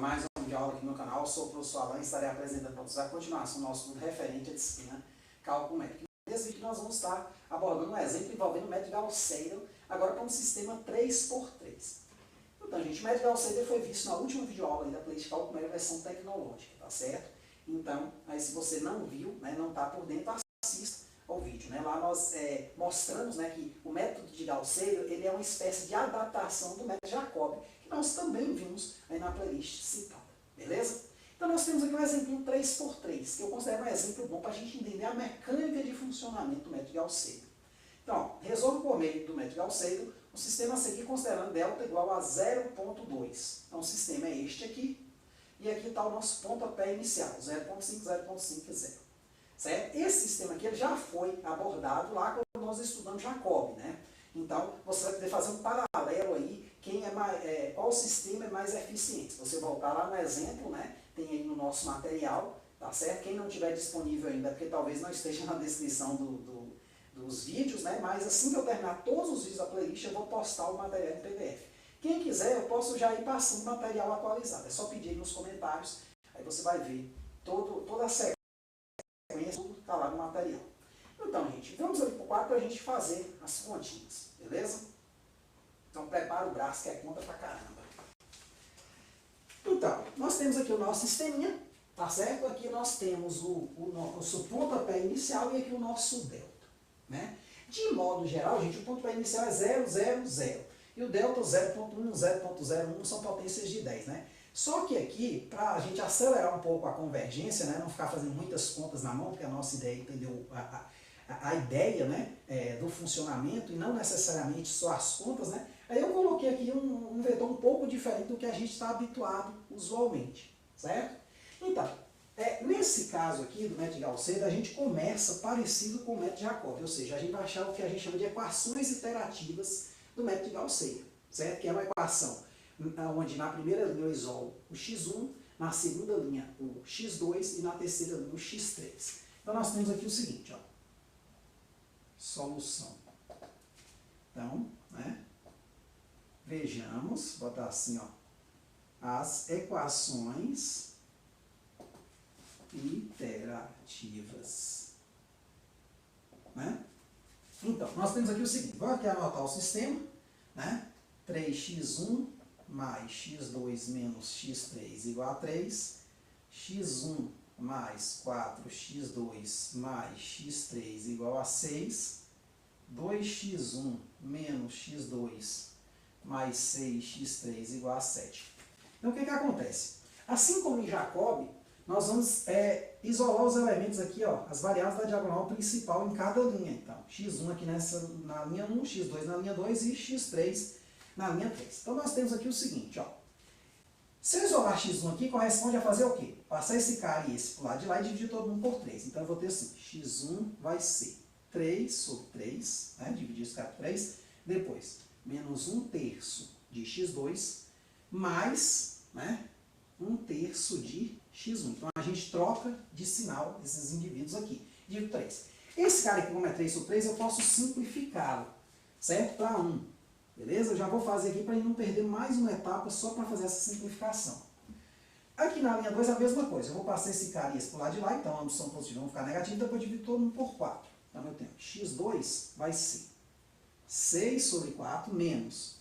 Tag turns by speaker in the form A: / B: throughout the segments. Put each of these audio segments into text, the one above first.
A: mais uma videoaula aqui no canal. Eu sou o professor Alan e estarei apresentando para vocês a continuação do nosso estudo referente à disciplina Cálculo Numérico. Nesse vídeo nós vamos estar abordando um exemplo envolvendo o método Gauss-Seidel, agora para um sistema 3x3. Então, gente, o método Gauss-Seidel foi visto na última videoaula da playlist Cálculo Numérico versão tecnológica, tá certo? Então, aí se você não viu, né, não está por dentro, assista ao vídeo. Né? Lá nós mostramos, né, que o método de Gauss-Seidel ele é uma espécie de adaptação do método de Jacobi, que nós também vimos aí na playlist citada. Beleza? Então nós temos aqui um exemplo 3x3, que eu considero um exemplo bom para a gente entender a mecânica de funcionamento do método Gauss-Seidel. Então, resolvo por meio do método Gauss-Seidel o sistema a seguir considerando delta igual a 0,2. Então o sistema é este aqui, e aqui está o nosso pontapé inicial, 0,5, 0,5 e 0. Certo? Esse sistema aqui ele já foi abordado lá quando nós estudamos Jacobi, né? Então, você vai poder fazer um paralelo aí, qual sistema é mais eficiente. Se você voltar lá no exemplo, né, tem aí no nosso material, tá certo? Quem não tiver disponível ainda, porque talvez não esteja na descrição dos vídeos, né? Mas assim que eu terminar todos os vídeos da playlist, eu vou postar o material em PDF. Quem quiser, eu posso já ir passando o material atualizado. É só pedir aí nos comentários, aí você vai ver toda a sequência, tudo está lá no material. Então, gente, vamos ali para o quadro para a gente fazer as continhas, beleza? Então, prepara o braço que é conta pra caramba. Então, nós temos aqui o nosso sisteminha, tá certo? Aqui nós temos o nosso pontapé inicial e aqui o nosso delta, né? De modo geral, gente, o pontapé inicial é 0, 0, 0. E o delta 0,1, 0,01 são potências de 10, né? Só que aqui, para a gente acelerar um pouco a convergência, né, não ficar fazendo muitas contas na mão, porque a nossa ideia é entender a ideia, né, do funcionamento e não necessariamente só as contas, né, aí eu coloquei aqui um vetor um pouco diferente do que a gente está habituado usualmente, certo? Então, nesse caso aqui do método Gauss-Seidel, a gente começa parecido com o método Jacobi, ou seja, a gente vai achar o que a gente chama de equações iterativas do método Gauss-Seidel, certo? Que é uma equação onde na primeira linha eu isolo o x1, na segunda linha o x2 e na terceira linha o x3. Então nós temos aqui o seguinte, ó, solução. Então, né, vejamos, vou botar assim, ó, as equações iterativas. Né? Então, nós temos aqui o seguinte, vou aqui anotar o sistema, né, 3x1 mais x2 menos x3 igual a 3, x1 mais 4x2 mais x3 igual a 6, 2x1 menos x2 mais 6x3 igual a 7. Então o que acontece? Assim como em Jacobi, nós vamos isolar os elementos aqui, ó, as variáveis da diagonal principal em cada linha. Então, x1 aqui na linha 1, x2 na linha 2 e x3 na linha 3. Então nós temos aqui o seguinte, ó. Se eu isolar x1 aqui, corresponde a fazer o quê? Passar esse cara e esse para o lado de lá e dividir todo mundo por 3. Então eu vou ter assim, x1 vai ser 3 sobre 3, né? Dividir esse cara por 3. Depois, menos 1/3 de x2, mais, né, 1/3 de x1. Então a gente troca de sinal esses indivíduos aqui. Divido 3. Esse cara aqui, como é 3 sobre 3, eu posso simplificá-lo, certo? Para 1. Beleza? Eu já vou fazer aqui para não perder mais uma etapa só para fazer essa simplificação. Aqui na linha 2 é a mesma coisa. Eu vou passar esse cara e esse para o lado de lá, então ambos são positivos, vão ficar negativos, depois dividir todo mundo por 4. Então eu tenho x2 vai ser 6 sobre 4 menos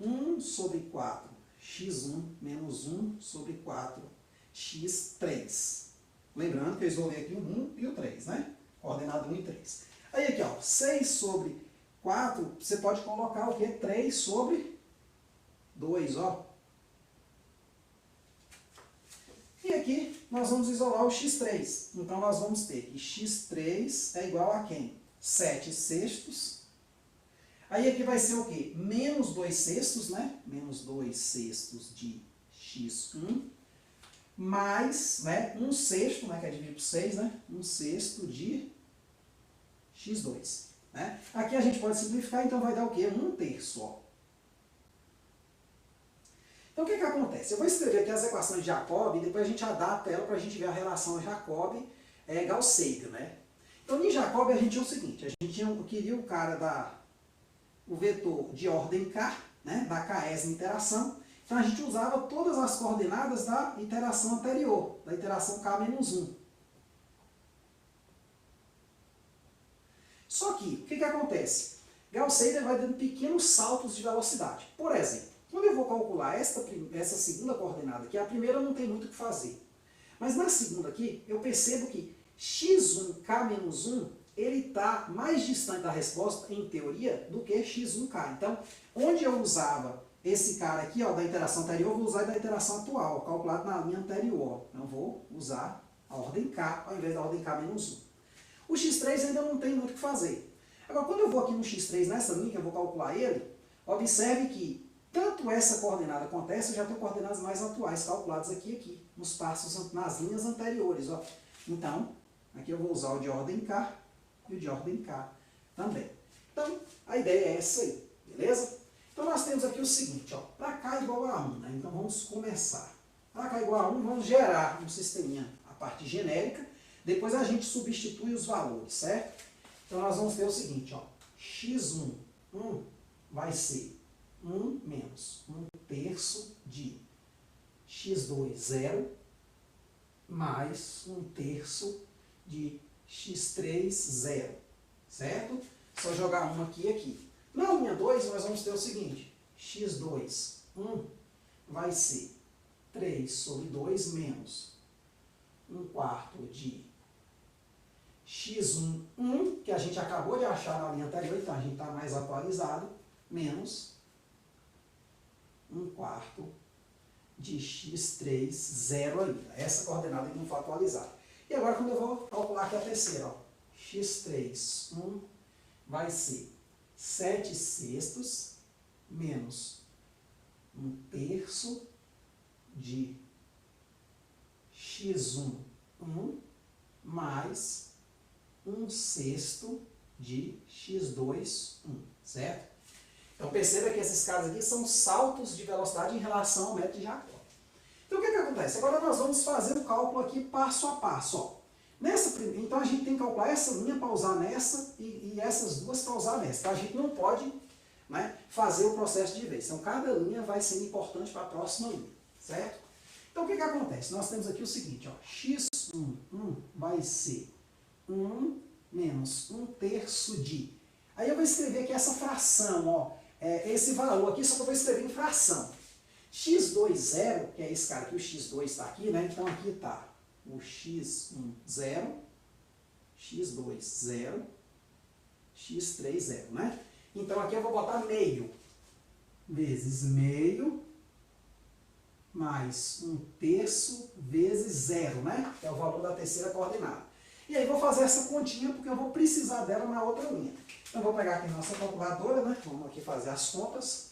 A: 1 sobre 4 x1 menos 1 sobre 4 x3. Lembrando que eu isolei aqui o 1 e o 3, né? Coordenado 1 e 3. Aí aqui, ó, 6 sobre 4, você pode colocar o quê? 3 sobre 2, ó. E aqui nós vamos isolar o x3. Então nós vamos ter que x3 é igual a quem? 7/6. Aí aqui vai ser o quê? Menos 2/6, né? Menos 2/6 de x1. Mais, né, 1/6, né, que é dividido por 6, né? 1/6 de x2. Né? Aqui a gente pode simplificar, então vai dar o quê? 1/3, ó. Então o que acontece? Eu vou escrever aqui as equações de Jacobi e depois a gente adapta ela para a gente ver a relação Jacobi-Gauss-Seidel, né? Então em Jacobi a gente tinha o seguinte, a gente queria o vetor de ordem K, né, da Késima interação, Então a gente usava todas as coordenadas da iteração anterior, da iteração k-1. Só que, o que acontece? Gauss-Seidel vai dando pequenos saltos de velocidade. Por exemplo, quando eu vou calcular essa segunda coordenada aqui, a primeira não tem muito o que fazer. Mas na segunda aqui, eu percebo que x1k-1, ele está mais distante da resposta, em teoria, do que x1k. Então, onde eu usava esse cara aqui, ó, da interação anterior, eu vou usar da interação atual, calculado na linha anterior. Então, eu vou usar a ordem k, ao invés da ordem k-1. O x3 ainda não tem muito o que fazer. Agora, quando eu vou aqui no x3, nessa linha que eu vou calcular ele, observe que tanto essa coordenada acontece, eu já tenho coordenadas mais atuais calculadas aqui, nos passos, nas linhas anteriores. Ó. Então, aqui eu vou usar o de ordem k e o de ordem k também. Então, a ideia é essa aí, beleza? Então, nós temos aqui o seguinte, para k igual a 1, né? Então, vamos começar. Para k igual a 1, vamos gerar um sisteminha, a parte genérica, depois a gente substitui os valores, certo? Então, nós vamos ter o seguinte, x1 vai ser 1 menos 1/3 de x2, 0, mais 1/3 de x3, 0, certo? Só jogar 1 aqui e aqui. Na linha 2, nós vamos ter o seguinte, x2, 1 vai ser 3 sobre 2 menos 1/4 de x1, 1, que a gente acabou de achar na linha anterior, então a gente está mais atualizado, menos 1/4 de x3, 0 ainda. Essa coordenada aqui não foi atualizada. E agora, quando eu vou calcular aqui a terceira, x3, 1 vai ser 7/6 menos 1/3 de x1, 1 mais 1/6 de x2, 1, certo? Então perceba que esses casos aqui são saltos de velocidade em relação ao método de Jacob. Então o que acontece? Agora nós vamos fazer o cálculo aqui passo a passo. Então a gente tem que calcular essa linha para usar nessa e essas duas para usar nessa. Então a gente não pode, né, fazer o processo de vez. Então cada linha vai ser importante para a próxima linha, certo? Então o que acontece? Nós temos aqui o seguinte, x1, 1 vai ser 1 menos 1/3 de... Aí eu vou escrever aqui essa fração, esse valor aqui, só que eu vou escrever em fração. x2, 0, que é esse cara aqui, o x2 está aqui, né? Então aqui está o x1, 0, x2, 0, x3, 0, né? Então aqui eu vou botar meio, vezes meio, mais 1/3 vezes 0, né? Que é o valor da terceira coordenada. E aí vou fazer essa continha, porque eu vou precisar dela na outra linha. Então vou pegar aqui a nossa calculadora, né? Vamos aqui fazer as contas.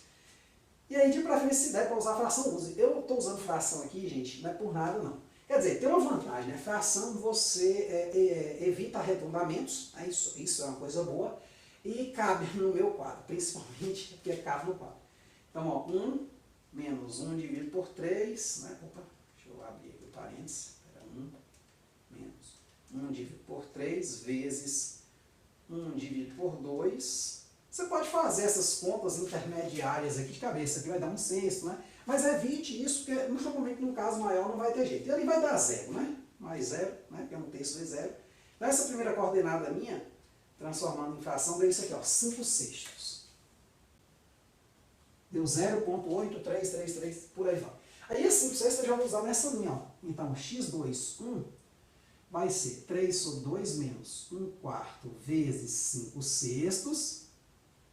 A: E aí, de preferência, se der para usar fração, use. Eu estou usando fração aqui, gente, não é por nada, não. Quer dizer, tem uma vantagem, né? Fração você evita arredondamentos, né? Isso é uma coisa boa, e cabe no meu quadro, principalmente porque cabe no quadro. Então, 1 menos 1 dividido por 3, né? Opa, deixa eu abrir aqui o parênteses. 1 dividido por 3 vezes 1 dividido por 2. Você pode fazer essas contas intermediárias aqui de cabeça, aqui vai dar 1/6, né? Mas evite isso, porque normalmente num caso maior não vai ter jeito. E ali vai dar 0, né? Mais 0, né? Que é 1/3 vezes 0. Então essa primeira coordenada minha, transformando em fração, deu isso aqui, 5/6. Deu 0,8333, por aí vai. Aí esse 5/6 eu já vou usar nessa linha, Então, x2, 1... vai ser 3 sobre 2 menos 1/4 vezes 5/6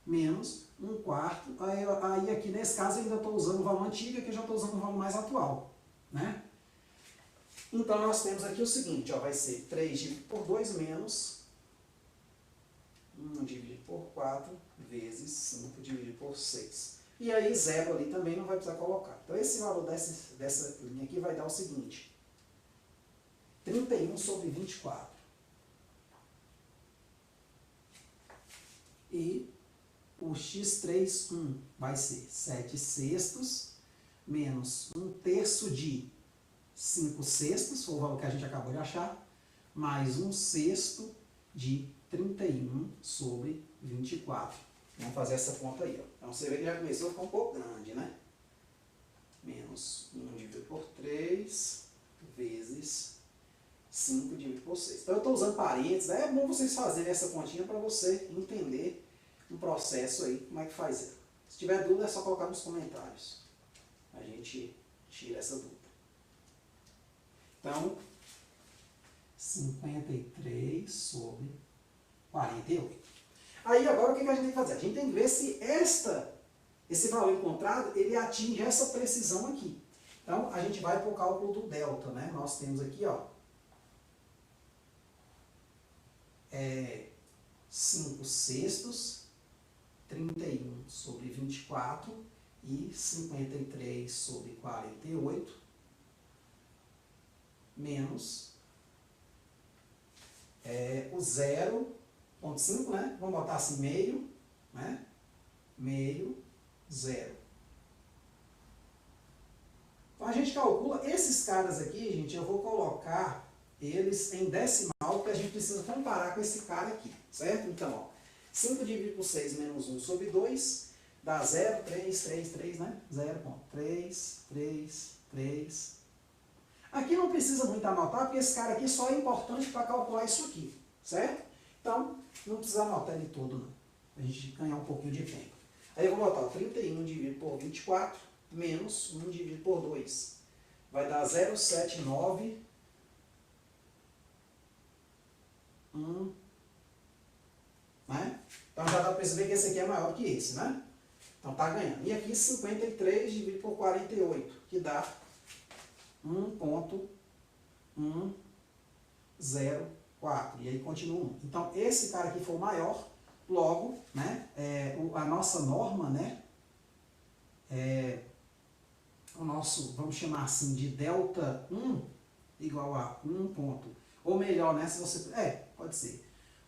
A: menos 1/4. Aí aqui nesse caso eu ainda estou usando o valor antigo, aqui eu já estou usando o valor mais atual, né? Então nós temos aqui o seguinte, vai ser 3 dividido por 2 menos 1 dividido por 4 vezes 5 dividido por 6. E aí 0 ali também não vai precisar colocar. Então esse valor dessa linha aqui vai dar o seguinte, 31 sobre 24. E o x3, 1 vai ser 7/6 menos 1/3 de 5/6, foi o valor que a gente acabou de achar, mais 1/6 de 31 sobre 24. Vamos fazer essa conta aí. Então você vê que já começou a ficar um pouco grande, né? 2 vezes 5 dividido por 6. Então eu estou usando parênteses, é bom vocês fazerem essa continha para você entender o processo aí, como é que faz ela. Se tiver dúvida é só colocar nos comentários. A gente tira essa dúvida. Então, 53 sobre 48. Aí agora o que a gente tem que fazer? A gente tem que ver se esse valor encontrado ele atinge essa precisão aqui. Então, a gente vai para o cálculo do delta, né? Nós temos aqui, ó, 5 sextos, 31 sobre 24 e 53 sobre 48, menos o 0,5, né? Vamos botar assim, meio, né? Meio, 0. Então, a gente calcula esses caras aqui, gente, eu vou colocar eles em decimal, porque a gente precisa comparar com esse cara aqui, certo? Então, ó, 5 dividido por 6 menos 1 sobre 2, dá 0, 3, 3, 3, né? 0,3, 3, 3. Aqui não precisa muito anotar, porque esse cara aqui só é importante para calcular isso aqui, certo? Então, não precisa anotar ele todo, não. A gente ganhar um pouquinho de tempo. Aí eu vou botar o 31 dividido por 24, menos 1 dividido por 2. Vai dar 0,79, 1, né? Então já dá para perceber que esse aqui é maior que esse, né? Então tá ganhando. E aqui 53 dividido por 48, que dá 1,104. E aí continua 1. Então esse cara aqui foi o maior, logo, né? A nossa norma, né? O nosso, vamos chamar assim, de delta 1 igual a 1 ponto, ou melhor, né? Se você, pode ser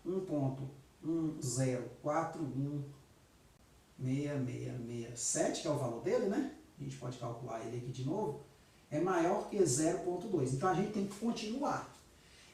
A: 1.10416667, que é o valor dele, né? A gente pode calcular ele aqui de novo. É maior que 0,2. Então a gente tem que continuar.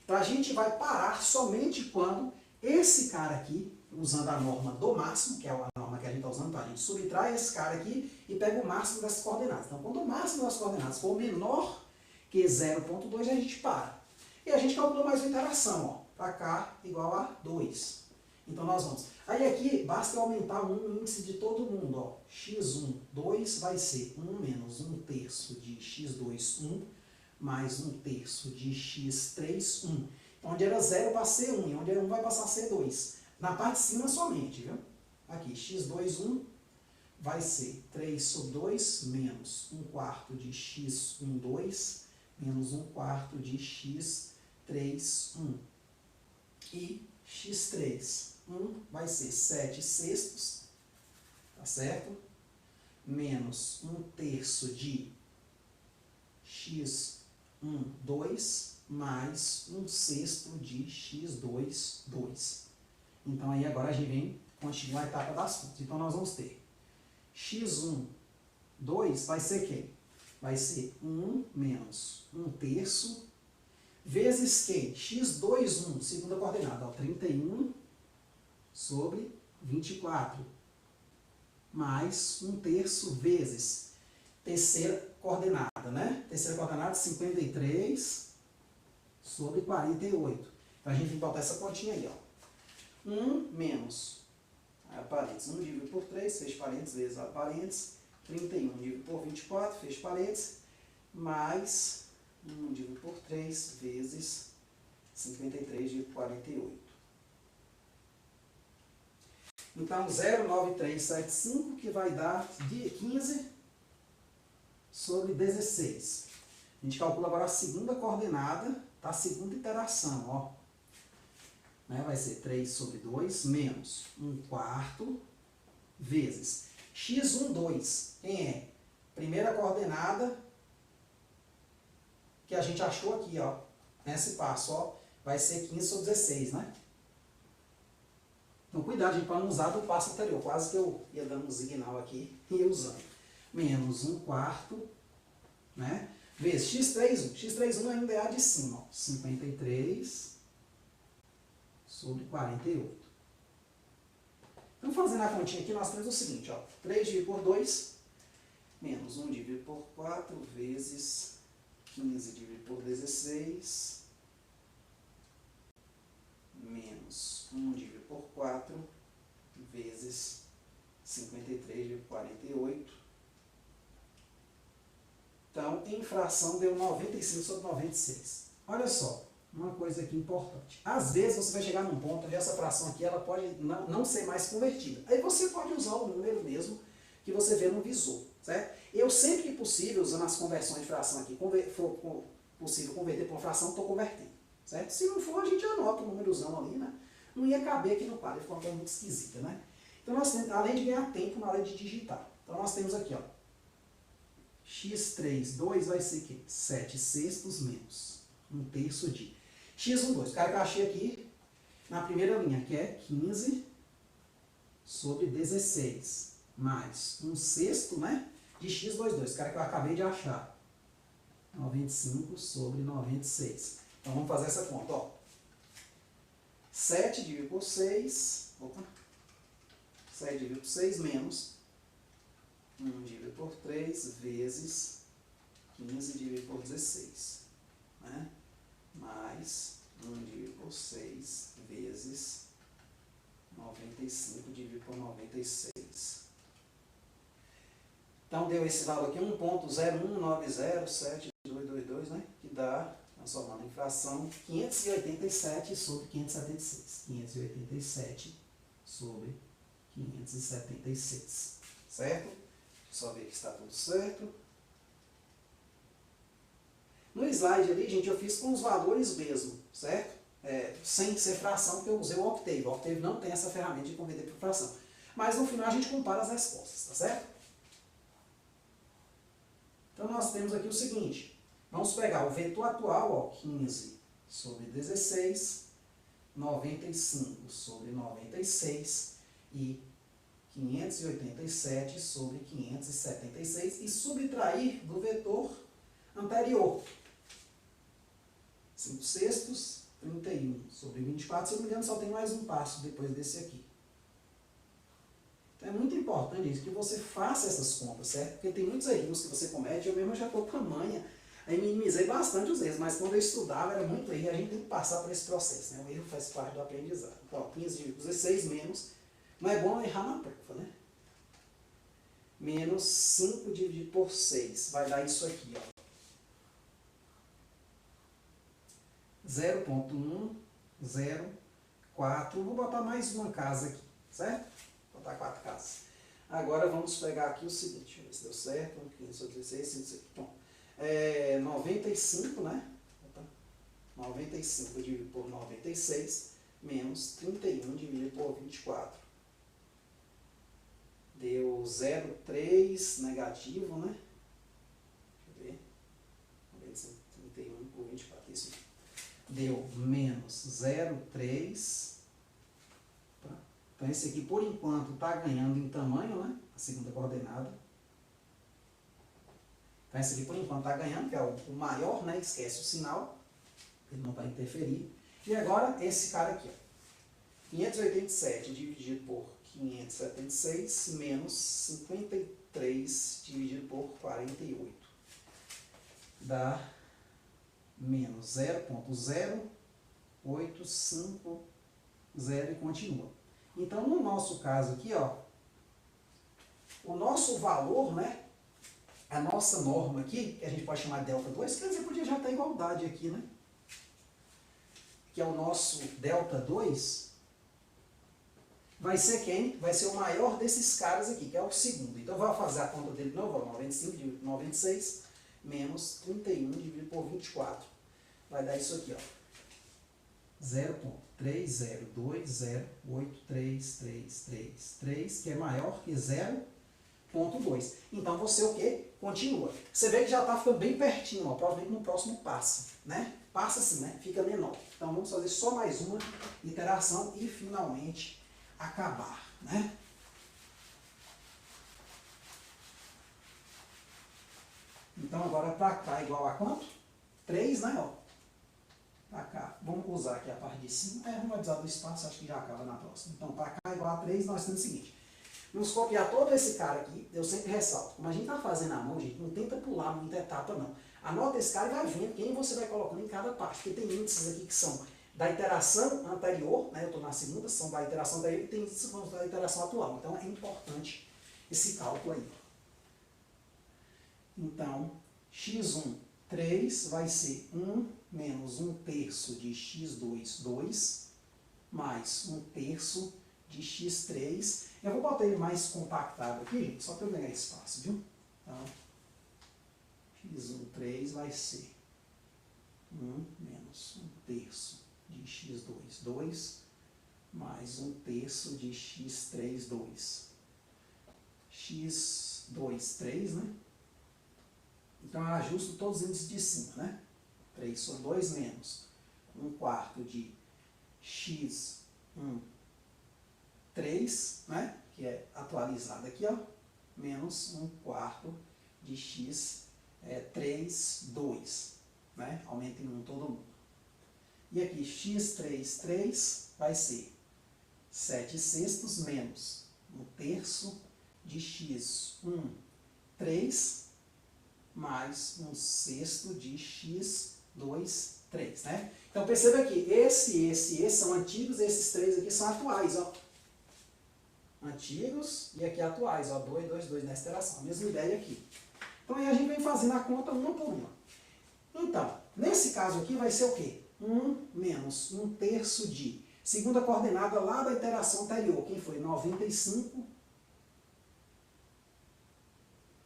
A: Então a gente vai parar somente quando esse cara aqui, usando a norma do máximo, que é a norma que a gente está usando, então a gente subtrai esse cara aqui e pega o máximo dessas coordenadas. Então quando o máximo das coordenadas for menor que 0,2, a gente para. E a gente calcula mais uma interação, ó, para cá igual a 2. Então nós vamos. Aí aqui basta aumentar o índice de todo mundo, ó. x1, 2 vai ser 1 menos 1 terço de x2, 1, mais 1 terço de x3, 1. Então onde era 0 vai ser 1, e onde era 1 vai passar a ser 2. Na parte de cima somente, viu? Aqui, x2, 1 vai ser 3 sobre 2, menos 1 quarto de x1, 2, menos 1 quarto de x3, 1. E x3, 1 vai ser 7 sextos, tá certo? Menos 1 terço de x1, 2, mais 1 sexto de x2, 2. Então aí agora a gente vem continuar a etapa das contas. Então nós vamos ter x1, 2 vai ser quem? Vai ser 1 menos 1 terço, vezes quem? x2, 1, segunda coordenada, ó, 31 sobre 24, mais 1 terço vezes terceira coordenada, né? Terceira coordenada, 53 sobre 48. Então a gente vai botar essa continha aí, ó. 1 menos, aí parênteses, 1 dividido por 3, fecha parênteses, vezes parênteses, 31 dividido por 24, fecha parênteses, mais 1 dividido por 3 vezes 53 dividido por 48. Então, 0,9375, que vai dar 15 sobre 16. A gente calcula agora a segunda coordenada da segunda iteração, ó. Né? Vai ser 3 sobre 2 menos 1 quarto vezes x1, 2. Quem é? Primeira coordenada que a gente achou aqui, ó. Nesse passo, ó. Vai ser 15 sobre 16, né? Então, cuidado, gente, para não usar do passo anterior. Quase que eu ia dando um signal aqui e ia usando. Menos 1 quarto, né? Vezes x3, 1. x3, 1 ainda é a de cima, ó. 53 sobre 48. Então, fazendo a continha aqui, nós temos o seguinte, ó. 3 dividido por 2, menos 1 dividido por 4, vezes 15 dividido por 16, menos 1 dividido por 4, vezes 53 dividido por 48. Então, em fração deu 95 sobre 96. Olha só, uma coisa aqui importante. Às vezes você vai chegar num ponto onde essa fração aqui ela pode não ser mais convertida. Aí você pode usar o número mesmo que você vê no visor, certo? Eu sempre que possível, usando as conversões de fração aqui, for possível converter para uma fração, estou convertendo, certo? Se não for, a gente anota o númerozão ali, né? Não ia caber aqui no quadro, ia ficar uma coisa muito esquisita, né? Então nós temos, além de ganhar tempo na hora de digitar, então nós temos aqui, ó, x3, 2 vai ser o quê? 7 sextos menos 1/3 de x1, 2. O cara que eu achei aqui na primeira linha, que é 15 sobre 16, mais 1/6, né? De x2, 2. O cara que eu acabei de achar. 95 sobre 96. Então vamos fazer essa conta, ó. 7 dividido por 6, 7 dividido por 6 menos 1 dividido por 3 vezes 15 dividido por 16, né? Mais 1 dividido por 6 vezes 95 dividido por 96. Então deu esse valor aqui, 1.0190722, né? Que dá, transformando em fração, 587 sobre 576. 587 sobre 576. Certo? Só ver que está tudo certo. No slide ali, gente, eu fiz com os valores mesmo, certo? Sem ser fração, porque eu usei o Octave. O Octave não tem essa ferramenta de converter por fração. Mas no final a gente compara as respostas, tá certo? Então nós temos aqui o seguinte. Vamos pegar o vetor atual, ó, 15 sobre 16, 95 sobre 96 e 587 sobre 576 e subtrair do vetor anterior. 5 sextos, 31 sobre 24. Se eu não me engano, só tem mais um passo depois desse aqui. Então é muito importante isso, que você faça essas contas, certo? Porque tem muitos erros que você comete, eu mesmo já estou com a manha, aí minimizei bastante os erros, mas quando eu estudava era muito erro e a gente tem que passar por esse processo, né? O erro faz parte do aprendizado. Então, 15 dividido por 16 menos, não é bom errar na prova, né? Menos 5 dividido por 6, vai dar isso aqui, ó. 0.104, vou botar mais uma casa aqui, certo? Vou botar 4 casas. Agora vamos pegar aqui o seguinte, deixa eu ver se deu certo, 15 sobre 16, 5, 6, bom, 95, né? 95 dividido por 96, menos 31 dividido por 24. Deu 0,3 negativo, né? Deixa eu ver. 31 por 24, isso aqui. Deu menos 0,3. Tá? Então, esse aqui, por enquanto, está ganhando em tamanho, né? A segunda coordenada. Então, esse aqui, por enquanto, está ganhando, que é o maior, né? Esquece o sinal. Ele não vai interferir. E agora, esse cara aqui, ó. 587 dividido por 576 menos 53 dividido por 48. Dá menos 0.0850 e continua. Então, no nosso caso aqui, ó, o nosso valor, né, a nossa norma aqui, que a gente pode chamar de delta 2, quer dizer, podia já ter igualdade aqui, né? Que é o nosso delta 2, vai ser quem? Vai ser o maior desses caras aqui, que é o segundo. Então, vou fazer a conta dele de novo, ó, 95 dividido por 96, menos 31 dividido por 24. Vai dar isso aqui, ó. 0.302083333, que é maior que 0.2. Então, você o quê? Continua. Você vê que já está ficando bem pertinho, ó, provavelmente no próximo passa, né? Passa assim, né? Fica menor. Então, vamos fazer só mais uma iteração e, finalmente, acabar, né? Então, agora para cá igual a quanto? 3, né? Ó. Para cá. Vamos usar aqui a parte de cima. Vamos avisar do espaço, acho que já acaba na próxima. Então, para cá igual a 3, nós temos o seguinte. Vamos copiar todo esse cara aqui. Eu sempre ressalto. Como a gente está fazendo a mão, gente, não tenta pular muita etapa, não. Anota esse cara e vai vendo quem você vai colocando em cada parte. Porque tem índices aqui que são da iteração anterior, né? Eu estou na segunda, são da iteração anterior, e tem índices que são da iteração atual. Então, é importante esse cálculo aí. Então, x1, 3 vai ser 1 menos 1/3 de x2, 2, mais 1/3 de x3. Eu vou botar ele mais compactado aqui, gente, só para eu ganhar espaço, viu? Então, x1, 3 vai ser 1 menos 1/3 de x2, 2, mais 1/3 de x3, 2. x2, 3, né? Então, eu ajusto todos os índices de cima, né? 3 sobre 2 menos 1/4 de x1, 3, né? Que é atualizado aqui, ó. Menos 1/4 de x3, 2. Né? Aumenta em 1 todo mundo. E aqui, x3, 3 vai ser 7/6 menos 1/3 de x1, 3, mais 1/6 de x2, 3, né? Então, perceba que esse são antigos, esses três aqui são atuais, ó. Antigos e aqui atuais, ó, 2, 2, 2 nessa iteração. A mesma ideia aqui. Então, aí a gente vem fazendo a conta uma por uma. Então, nesse caso aqui vai ser o quê? 1 menos 1/3 de segunda coordenada lá da iteração anterior. Quem foi? 95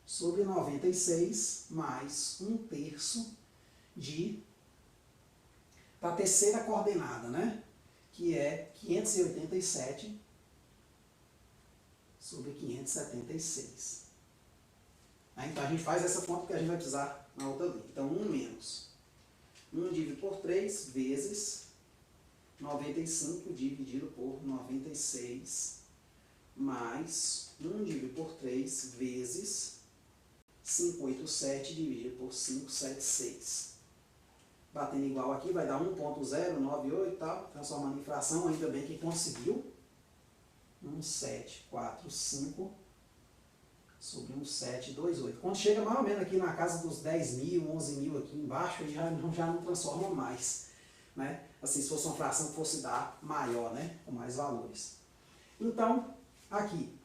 A: sobre 96 mais 1/3 de da terceira coordenada, né? Que é 587 sobre 576. Então, a gente faz essa conta que a gente vai precisar na outra linha. Então, 1 menos 1 dividido por 3 vezes 95 dividido por 96 mais 1 dividido por 3 vezes 587 dividido por 576. Batendo igual aqui, vai dar 1.098 e tal, transformando em fração, ainda bem que conseguiu. 1745 sobre 1728. Quando chega mais ou menos aqui na casa dos 10 mil, 11 mil aqui embaixo, já não transforma mais. Né? Assim, se fosse uma fração que fosse dar maior, né? Com mais valores. Então, aqui,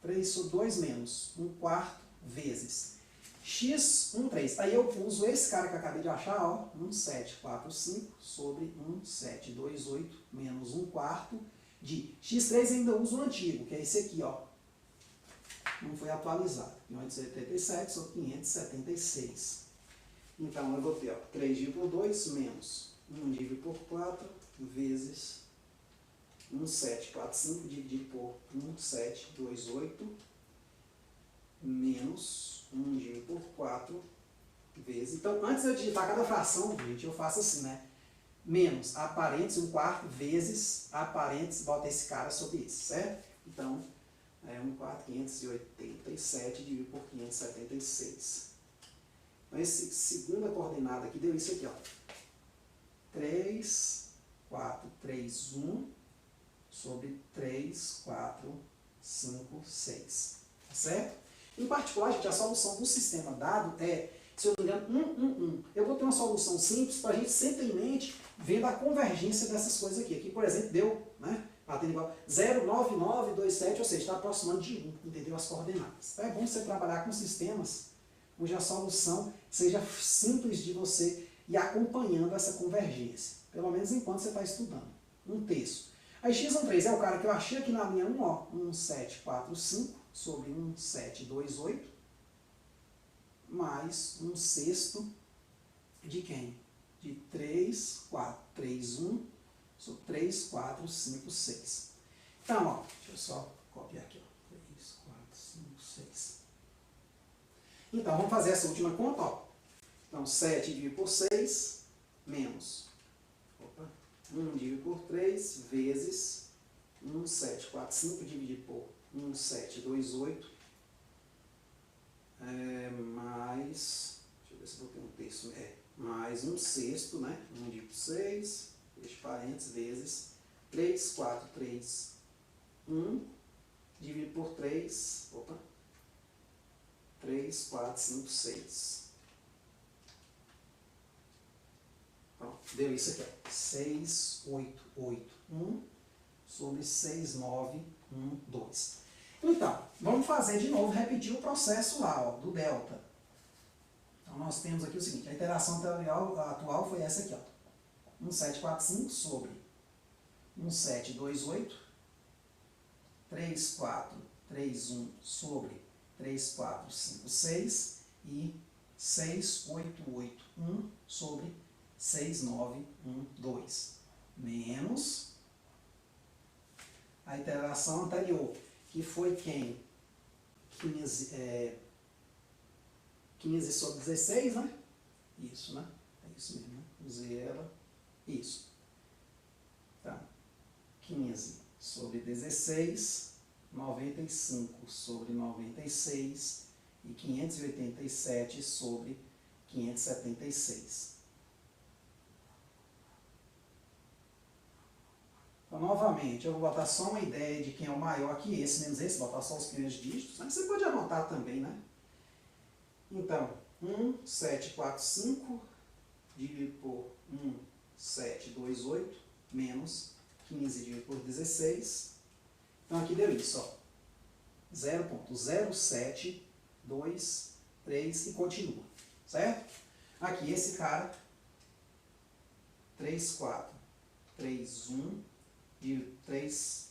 A: 3 sobre 2 menos 1/4 vezes x1, 3. Aí eu uso esse cara que eu acabei de achar, ó, 1745 sobre 1728 menos 1/4 de x3, ainda uso o antigo, que é esse aqui, ó. Não foi atualizado. 587 sobre 576. Então, eu vou ter, ó, 3 dividido por 2 menos 1 dividido por 4 vezes 1745 dividido por 1728 menos 1 dividido por 4 vezes. Então, antes de eu digitar cada fração, gente, eu faço assim, né? Menos a parênteses 1/4 vezes a parênteses, bota esse cara sobre esse, certo? Então, 1/4, 587 dividido por 576. Então, essa segunda coordenada aqui deu isso aqui, ó. 3, 4, 3, 1 sobre 3, 4, 5, 6. Tá certo? Em particular, gente, a solução do sistema dado é, se eu não me engano, 1. Eu vou ter uma solução simples para a gente sempre ter em mente, vendo a convergência dessas coisas aqui. Aqui, por exemplo, deu, né? Batendo igual 0,9927, ou seja, está aproximando de 1, entendeu? As coordenadas. Então, é bom você trabalhar com sistemas onde a solução seja simples de você ir acompanhando essa convergência. Pelo menos enquanto você está estudando. Um terço. Aí x1, 3 é o cara que eu achei aqui na linha 1, ó, 1745 sobre 1728, mais 1/6 de quem? De 3, 4, 3, 1, sobre 3, 4, 5, 6. Então, ó, deixa eu só copiar aqui, ó, 3, 4, 5, 6. Então, vamos fazer essa última conta, ó. Então, 7 dividido por 6, menos 1 dividido por 3, vezes 1745 dividido por 1728, mais, deixa eu ver se eu vou ter um terço, mais 1/6, né? 1 dividido por 6, fecha parênteses, vezes 3, 4, 3, 1, dividido por 3, 3, 4, 5, 6. Pronto, deu isso aqui, ó. 6, 8, 8, 1 sobre 6, 9, 1, 2. Então, vamos fazer de novo, repetir o processo lá, ó, do delta. Então, nós temos aqui o seguinte, a iteração atual foi essa aqui, ó. 1745 sobre 1728, 3431 sobre 3456 e 6881 sobre 6912, menos a iteração anterior, que foi quem? 15 sobre 16, né? Isso, né? É isso mesmo, né? Zero, isso. Então, 15 sobre 16, 95 sobre 96 e 587 sobre 576. Então, novamente, eu vou botar só uma ideia de quem é o maior que esse, menos esse, botar só os primeiros dígitos, né? Você pode anotar também, né? Então, 1745 dividido por 1728 menos 15 dividido por 16. Então, aqui deu isso, ó. 0,0723 e continua, certo? Aqui, esse cara, 3431 dividido 3,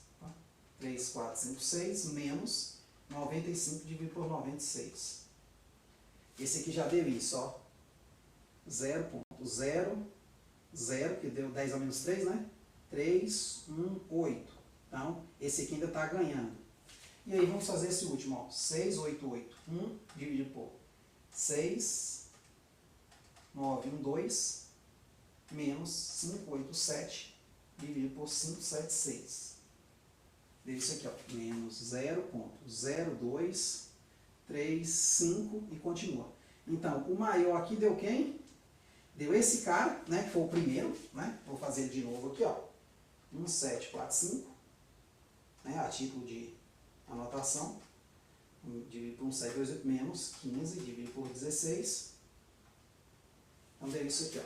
A: 456 menos 95 dividido por 96. Esse aqui já deu isso, ó. 0,00, que deu 10 a menos 3, né? 318. Então, esse aqui ainda está ganhando. E aí, vamos fazer esse último, ó. 6881 dividido por 6912 menos 587 dividido por 576. Deu isso aqui, ó. Menos 0,0235 e continua. Então, o maior aqui deu quem? Deu esse cara, né, que foi o primeiro, né? Vou fazer ele de novo aqui, ó. 1745, né, a título de anotação, dividido por 1728 menos 15 dividido por 16. Então, deu isso aqui, ó.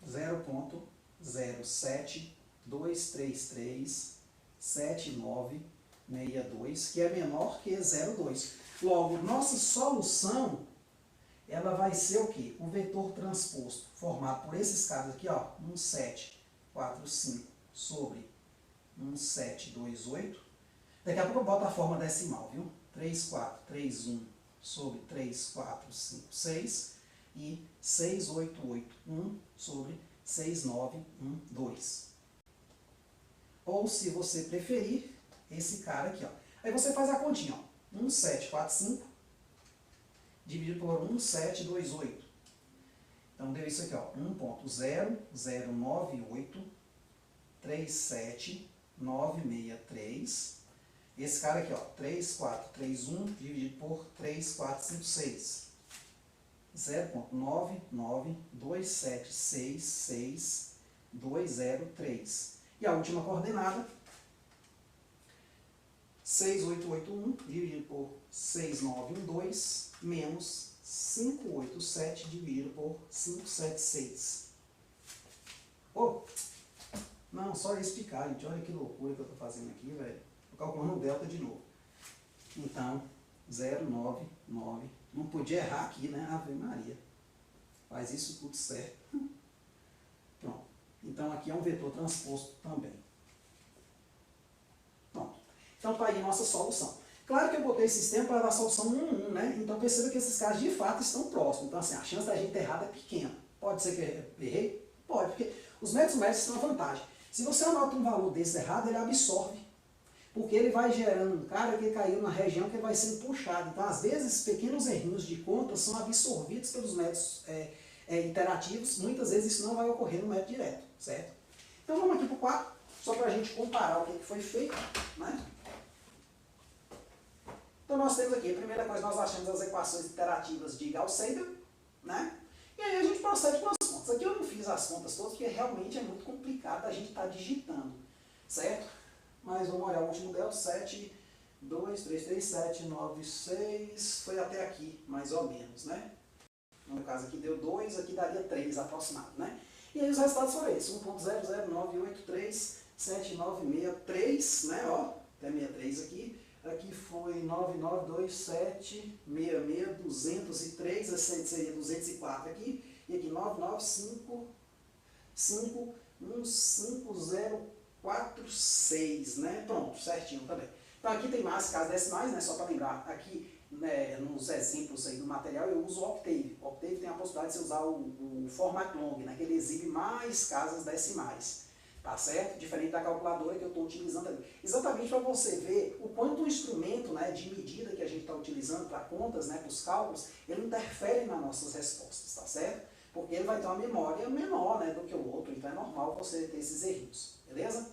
A: 0,072337962, que é menor que 0,2. Logo, nossa solução, ela vai ser o quê? O vetor transposto, formado por esses caras aqui, ó, 1745 sobre 1728. Daqui a pouco eu boto a forma decimal, viu? 3431 sobre 3456 e 6881 sobre 6912. Ou, se você preferir, esse cara aqui, ó. Aí você faz a continha, ó. 1745 dividido por 1728. Então, deu isso aqui, ó. 1.009837963. Esse cara aqui, ó. 3431 dividido por 3456. 0,992766203. E a última coordenada, 6881 dividido por 6912 menos 587 dividido por 576. Oh, não, só explicar, gente. Olha que loucura que eu estou fazendo aqui, velho. Estou calculando o delta de novo. Então, 099. Não podia errar aqui, né? Ave Maria. Faz isso tudo certo. Pronto. Então, aqui é um vetor transposto também. Pronto. Então, está aí a nossa solução. Claro que eu botei esse sistema para dar a solução 1, 1, né? Então, perceba que esses casos de fato estão próximos. Então, assim, a chance da gente errar é pequena. Pode ser que eu errei? Pode, porque os métodos médicos têm uma vantagem. Se você anota um valor desse errado, ele absorve. Porque ele vai gerando um cara que caiu na região que ele vai sendo puxado. Então, às vezes, pequenos errinhos de conta são absorvidos pelos métodos interativos. Muitas vezes isso não vai ocorrer no método direto, certo? Então, vamos aqui para o 4, só para a gente comparar o que foi feito, né? Então, nós temos aqui, a primeira coisa, nós achamos as equações interativas de Gauss-Seidel, né? E aí a gente procede com as contas. Aqui eu não fiz as contas todas, porque realmente é muito complicado a gente estar digitando, certo? mas vamos olhar o último dela, 7, 2, 3, 3, 7, 9, 6, foi até aqui, mais ou menos, né? No caso aqui deu 2, aqui daria 3 aproximado, né? E aí os resultados foram esses, 1.00983, né? Ó, até 63 aqui. Aqui foi 992766203, esse seria 204 aqui. E aqui 995515046, né? Pronto, certinho também. Então aqui tem mais casas decimais, né? Só para lembrar, aqui né, nos exemplos aí do material eu uso o Octave. O Octave tem a possibilidade de você usar o format long, né? Que ele exibe mais casas decimais. Tá certo? Diferente da calculadora que eu estou utilizando ali. Exatamente para você ver o quanto o instrumento, né, de medida que a gente está utilizando para contas, né, para os cálculos, ele interfere nas nossas respostas, tá certo? Porque ele vai ter uma memória menor, né, do que o outro, então é normal você ter esses erros, beleza?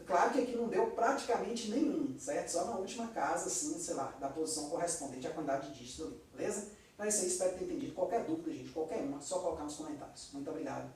A: Claro que aqui não deu praticamente nenhum, certo? Só na última casa, assim, sei lá, da posição correspondente à quantidade de dígitos ali, beleza? Então é isso aí, espero ter entendido. Qualquer dúvida, gente, qualquer uma, só colocar nos comentários. Muito obrigado.